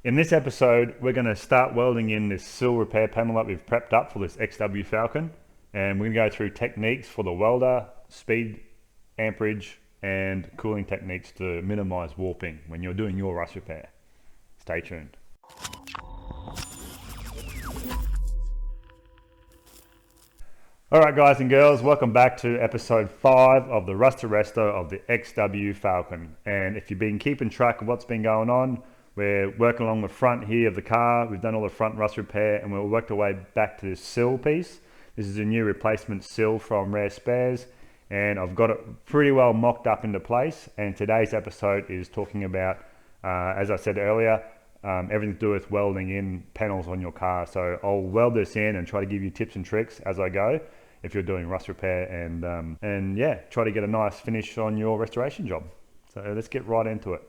In this episode, we're going to start welding in this Sill repair panel that we've prepped up for this XW Falcon. And we're going to go through techniques for the welder, speed, amperage, and cooling techniques to minimize warping when you're doing your rust repair. Stay tuned. Alright guys and girls, welcome back to episode 5 of the Resto of the XW Falcon. And if you've been keeping track of what's been going on, we're working along the front here of the car. We've done all the front rust repair and we'll work our way back to this sill piece. This is a new replacement sill from Resto, and I've got it pretty well mocked up into place. And today's episode is talking about, as I said earlier, everything to do with welding in panels on your car. So I'll weld this in and try to give you tips and tricks as I go if you're doing rust repair, and yeah, try to get a nice finish on your restoration job. So let's get right into it.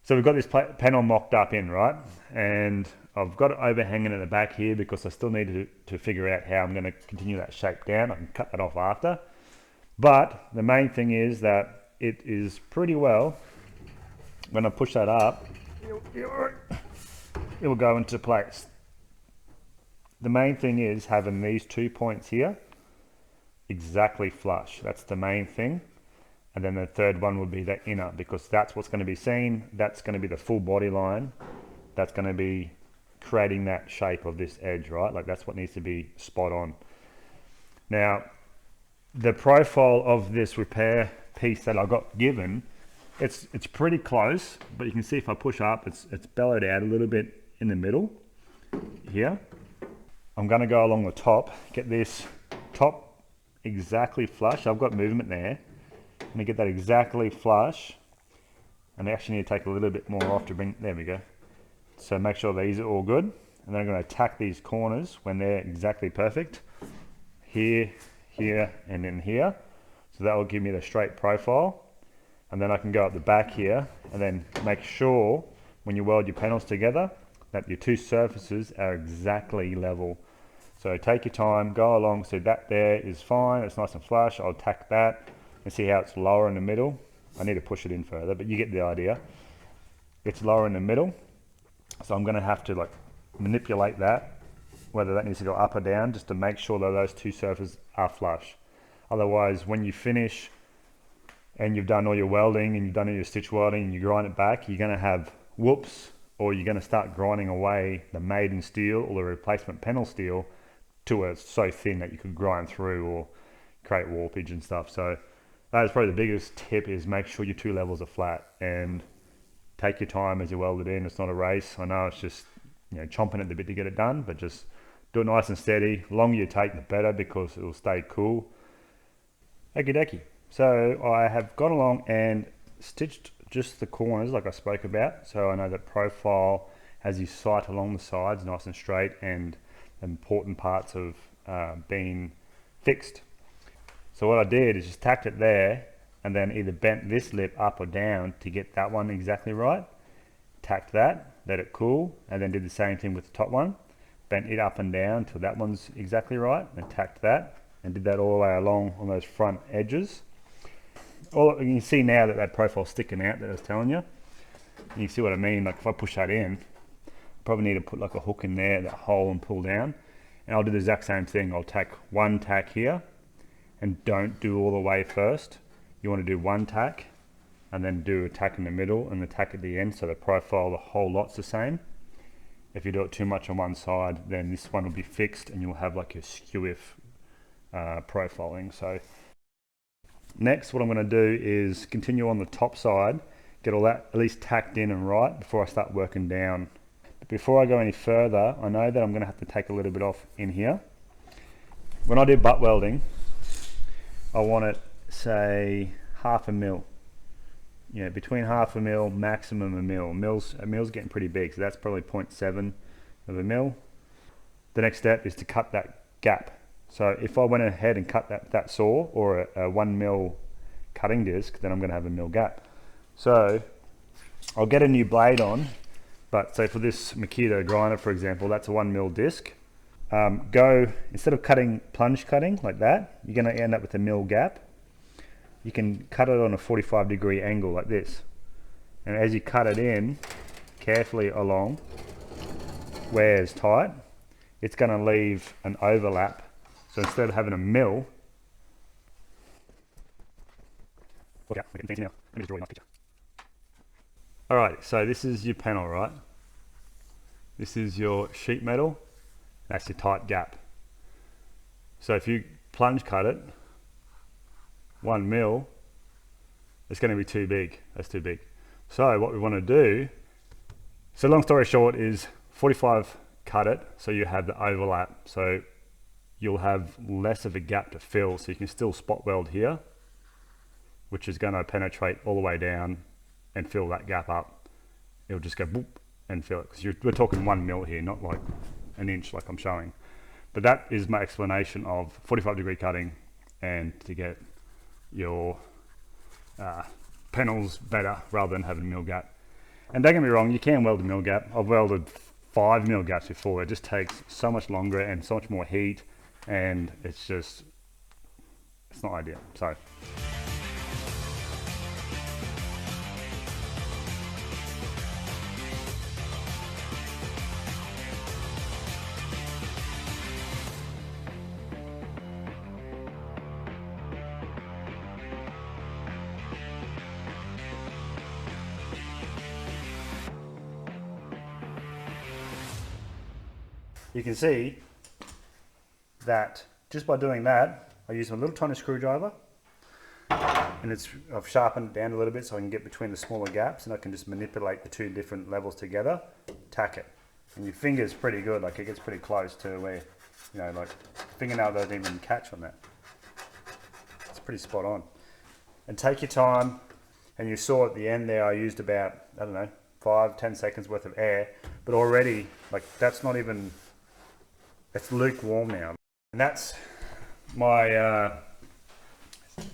So we've got this panel mocked up in, right? And I've got it overhanging at the back here because I still need to figure out how I'm going to continue that shape down. I can cut that off after. But the main thing is that it is pretty well, when I push that up, it will go into place. The main thing is having these 2 points here exactly flush. That's the main thing. And then the third one would be the inner, because that's what's going to be seen. That's going to be the full body line. That's going to be creating that shape of this edge, right? Like that's what needs to be spot on. Now, the profile of this repair piece that I got given, it's pretty close, but you can see if I push up, it's bellowed out a little bit in the middle here. I'm going to go along the top, get this top exactly flush. I've got movement there. I'm going to get that exactly flush, and I actually need to take a little bit more off to bring, there we go. So make sure these are all good, and then I'm going to attack these corners when they're exactly perfect. Here, here, and then here. So that will give me the straight profile. And then I can go up the back here, and then make sure when you weld your panels together that your two surfaces are exactly level. So take your time, go along, so that there is fine, it's nice and flush. I'll tack that and see how it's lower in the middle. I need to push it in further, but you get the idea. It's lower in the middle, so I'm gonna have to like manipulate that, whether that needs to go up or down, just to make sure that those two surfaces are flush. Otherwise, when you finish and you've done all your welding and you've done all your stitch welding and you grind it back, you're gonna have whoops, or you're gonna start grinding away the maiden steel or the replacement panel steel to where it's so thin that you could grind through or create warpage and stuff. So that is probably the biggest tip, is make sure your two levels are flat and take your time as you weld it in. It's not a race. I know it's just, you know, chomping at the bit to get it done, but just do it nice and steady. The longer you take, the better, because it will stay cool. Okie dokie. So I have gone along and stitched just the corners like I spoke about. So I know that profile has your sight along the sides nice and straight, and important parts of being fixed. So what I did is just tacked it there, and then either bent this lip up or down to get that one exactly right. Tacked that, let it cool, and then did the same thing with the top one. Bent it up and down till that one's exactly right, and tacked that, and did that all the way along on those front edges. All you can see now that profile's sticking out that I was telling you. And you see what I mean, like if I push that in, probably need to put like a hook in there, that hole, and pull down. And I'll do the exact same thing. I'll tack one tack here, and don't do all the way first. You want to do one tack and then do a tack in the middle and the tack at the end, so the profile, the whole lot's the same. If you do it too much on one side, then this one will be fixed and you'll have like a skew-if profiling. So next, what I'm going to do is continue on the top side, get all that at least tacked in and right before I start working down. But before I go any further, I know that I'm going to have to take a little bit off in here. When I do butt welding, I want it, say, 1/2 mil. You know, between 1/2 mil, maximum a mil. A mil's getting pretty big, so that's probably 0.7 of a mil. The next step is to cut that gap. So if I went ahead and cut that saw, or a 1 mil cutting disc, then I'm going to have a mil gap. So I'll get a new blade on, but say for this Makita grinder, for example, that's a 1 mil disc. Instead of plunge cutting like that, you're going to end up with a mil gap. You can cut it on a 45-degree angle like this, and as you cut it in carefully along, squares tight, it's going to leave an overlap. So instead of having a mill, look out, we can now. Let me just draw you a nice picture. All right, so this is your panel, right? This is your sheet metal. That's your tight gap. So if you plunge cut it, 1 mil, it's going to be too big. That's too big. So what we want to do, so long story short is 45 cut it so you have the overlap. So you'll have less of a gap to fill, so you can still spot weld here, which is going to penetrate all the way down and fill that gap up. It'll just go boop and fill it, because we're talking 1 mil here, not like an inch like I'm showing. But that is my explanation of 45-degree cutting and to get your panels better rather than having a mil gap. And don't get me wrong, you can weld a mil gap. I've welded 5 mil gaps before. It just takes so much longer and so much more heat, and it's not ideal. So you can see that just by doing that, I use a little tiny screwdriver, and I've sharpened it down a little bit so I can get between the smaller gaps, and I can just manipulate the 2 different levels together, tack it. And your finger's pretty good, like it gets pretty close to where, you know, like fingernail doesn't even catch on that. It's pretty spot on. And take your time, and you saw at the end there I used about, I don't know, 5-10 seconds worth of air, but already, like, that's not even, it's lukewarm now. And that's my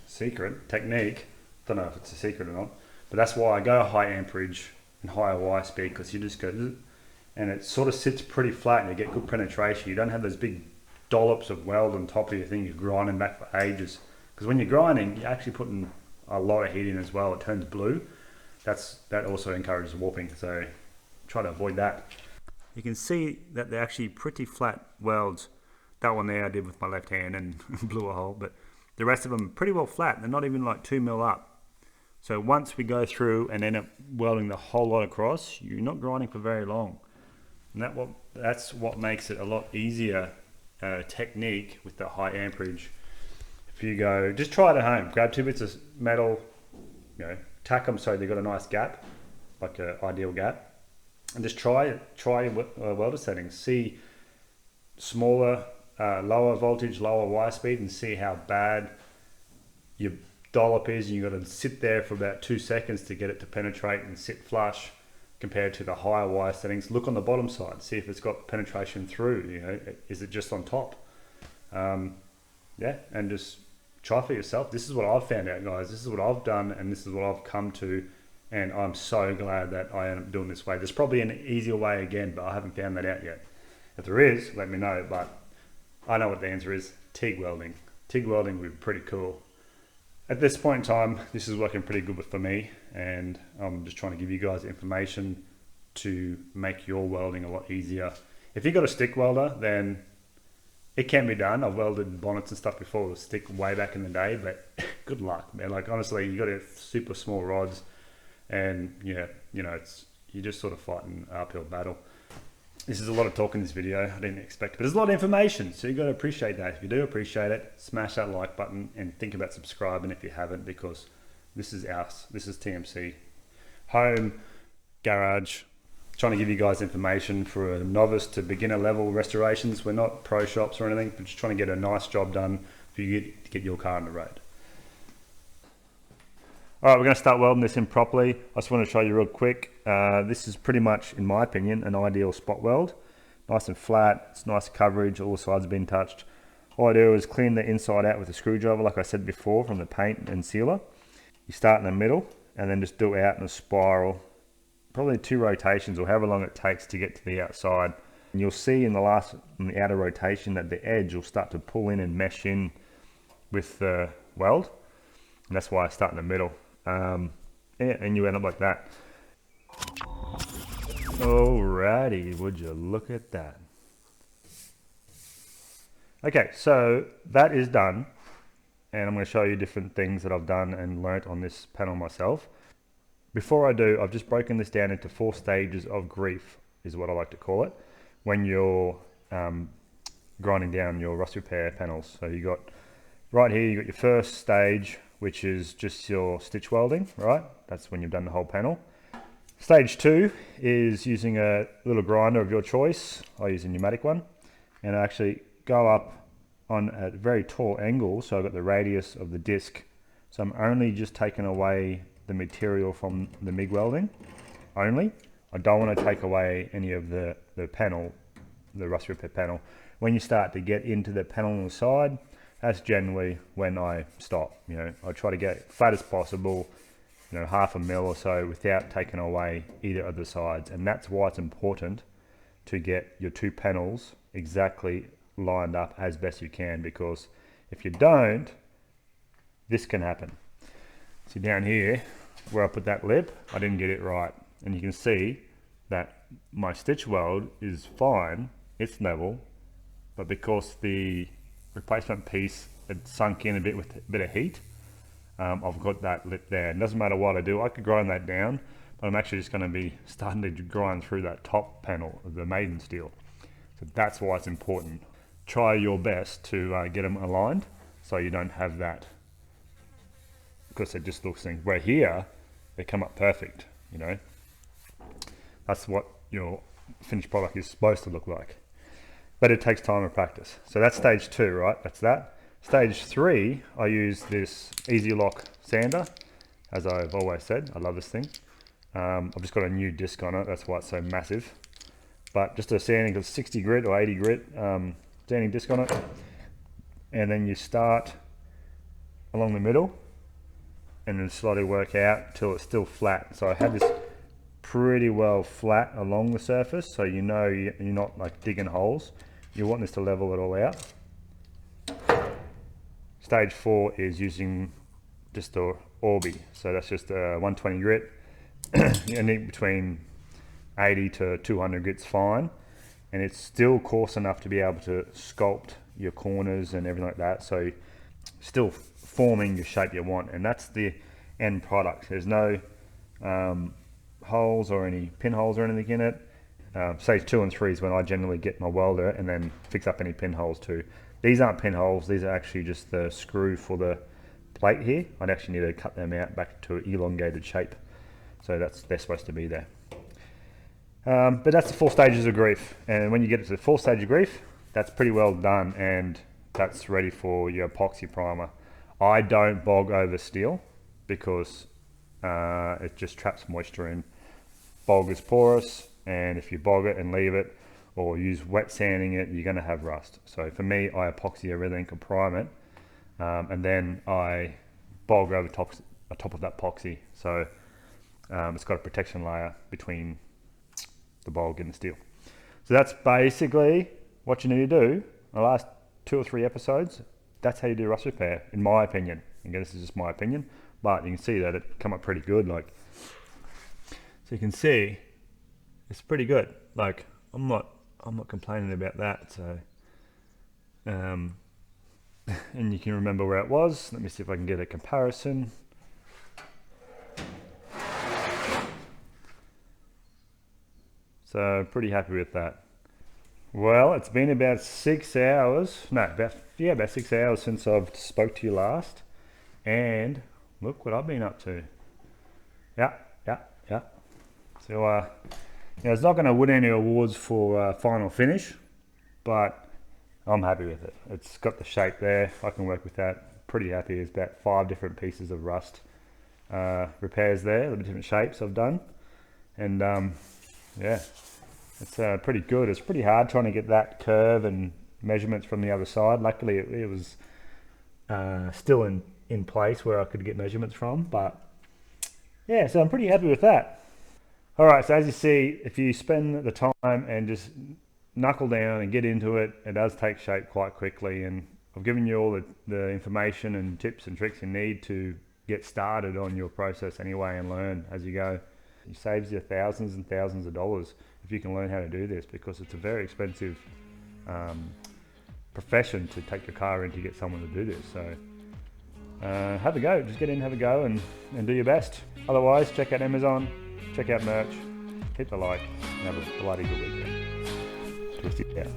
secret technique. Don't know if it's a secret or not, but that's why I go high amperage and higher wire speed, because you just go, and it sort of sits pretty flat and you get good penetration. You don't have those big dollops of weld on top of your thing. You're grinding back for ages, because when you're grinding, you're actually putting a lot of heat in as well. It turns blue. That also encourages warping, so try to avoid that. You can see that they're actually pretty flat welds. That one there I did with my left hand and blew a hole, but the rest of them are pretty well flat. They're not even like 2 mil up. So once we go through and end up welding the whole lot across, you're not grinding for very long. And that's what makes it a lot easier technique with the high amperage. If you go, just try it at home. Grab 2 bits of metal, you know, tack them so they've got a nice gap, like an ideal gap. And just try welder settings. See smaller, lower voltage, lower wire speed, and see how bad your dollop is. And you've got to sit there for about 2 seconds to get it to penetrate and sit flush, compared to the higher wire settings. Look on the bottom side, see if it's got penetration through. You know, is it just on top? Yeah, and just try for yourself. This is what I've found out, guys. This is what I've done, and this is what I've come to. And I'm so glad that I ended up doing this way. There's probably an easier way again, but I haven't found that out yet. If there is, let me know, but I know what the answer is. TIG welding. TIG welding would be pretty cool. At this point in time, this is working pretty good for me, and I'm just trying to give you guys information to make your welding a lot easier. If you've got a stick welder, then it can be done. I've welded bonnets and stuff before with a stick way back in the day, but good luck, man. Like, honestly, you got to have super small rods. And yeah, you know, you're just sort of fighting an uphill battle. This is a lot of talk in this video. I didn't expect it, but there's a lot of information, so you got to appreciate that. If you do appreciate it, smash that like button and think about subscribing if you haven't, because this is us. This is TMC, home, garage, trying to give you guys information for a novice to beginner level restorations. We're not pro shops or anything. We're just trying to get a nice job done for you to get your car on the road. All right, we're going to start welding this in properly. I just want to show you real quick. This is pretty much, in my opinion, an ideal spot weld. Nice and flat, it's nice coverage, all the sides have been touched. All I do is clean the inside out with a screwdriver, like I said before, from the paint and sealer. You start in the middle and then just do it out in a spiral, probably 2 rotations or however long it takes to get to the outside. And you'll see in the outer rotation that the edge will start to pull in and mesh in with the weld. And that's why I start in the middle. Yeah, and you end up like that. Alrighty, would you look at that? Okay, so that is done, and I'm going to show you different things that I've done and learnt on this panel myself. Before I do, I've just broken this down into 4 stages of grief, is what I like to call it, when you're grinding down your rust repair panels. So you got, right here, you got your first stage, which is just your stitch welding, right? That's when you've done the whole panel. Stage 2 is using a little grinder of your choice. I use a pneumatic one, and I actually go up on a very tall angle, so I've got the radius of the disc. So I'm only just taking away the material from the MIG welding only. I don't want to take away any of the panel, the rust repair panel. When you start to get into the panel on the side, that's generally when I stop. You know, I try to get flat as possible, you know, 1/2 mil or so without taking away either of the sides. And that's why it's important to get your 2 panels exactly lined up as best you can, because if you don't, this can happen. See down here where I put that lip, I didn't get it right, and you can see that my stitch weld is fine, it's level, but because the replacement piece had sunk in a bit with a bit of heat, I've got that lip there. It doesn't matter what I do, I could grind that down, but I'm actually just going to be starting to grind through that top panel of the maiden steel. So that's why it's important. Try your best to get them aligned so you don't have that, because it just looks things. Where here, they come up perfect, you know. That's what your finished product is supposed to look like. But it takes time and practice. So that's stage 2, right? That's that. Stage 3, I use this Easy Lock sander. As I've always said, I love this thing. I've just got a new disc on it, that's why it's so massive. But just a sanding of 60 grit or 80 grit sanding disc on it. And then you start along the middle and then slowly work out till it's still flat. So I have this pretty well flat along the surface, so you know you're not like digging holes. You want this to level it all out. Stage 4 is using just a Orbi, so that's just a 120 grit. You need between 80 to 200 grit's fine, and it's still coarse enough to be able to sculpt your corners and everything like that, so still forming your shape you want, and that's the end product. There's no holes or any pinholes or anything in it. Stage 2 and 3 is when I generally get my welder and then fix up any pinholes too. These aren't pinholes, these are actually just the screw for the plate here. I'd actually need to cut them out back to an elongated shape, so they're supposed to be there. But that's the 4 stages of grief, and when you get to the 4th stage of grief, that's pretty well done, and that's ready for your epoxy primer. I don't bog over steel because it just traps moisture in. Bog is porous, and if you bog it and leave it or use wet sanding it, you're going to have rust. So for me, I epoxy everything and prime it, and then I bog over top of that epoxy, so it's got a protection layer between the bog and the steel. So that's basically what you need to do. The last 2 or 3 episodes, that's how you do rust repair, in my opinion. Again, this is just my opinion, but you can see that it come up pretty good. Like, so you can see it's pretty good. Like, I'm not complaining about that. So, and you can remember where it was. Let me see if I can get a comparison. So pretty happy with that. Well, it's been about 6 hours. No, about 6 hours since I've spoke to you last, and look what I've been up to. Yeah. So, you know, it's not going to win any awards for final finish, but I'm happy with it. It's got the shape there. I can work with that. Pretty happy. There's about 5 different pieces of rust repairs there, the different shapes I've done, and yeah, it's pretty good. It's pretty hard trying to get that curve and measurements from the other side. Luckily, it was still in place where I could get measurements from, but yeah, so I'm pretty happy with that. All right, so as you see, if you spend the time and just knuckle down and get into it, it does take shape quite quickly, and I've given you all the information and tips and tricks you need to get started on your process anyway and learn as you go. It saves you thousands and thousands of dollars if you can learn how to do this, because it's a very expensive profession to take your car in to get someone to do this. So have a go, just get in, have a go, and do your best. Otherwise, check out Amazon, check out merch, hit the like, and have a bloody good weekend. Twist it out.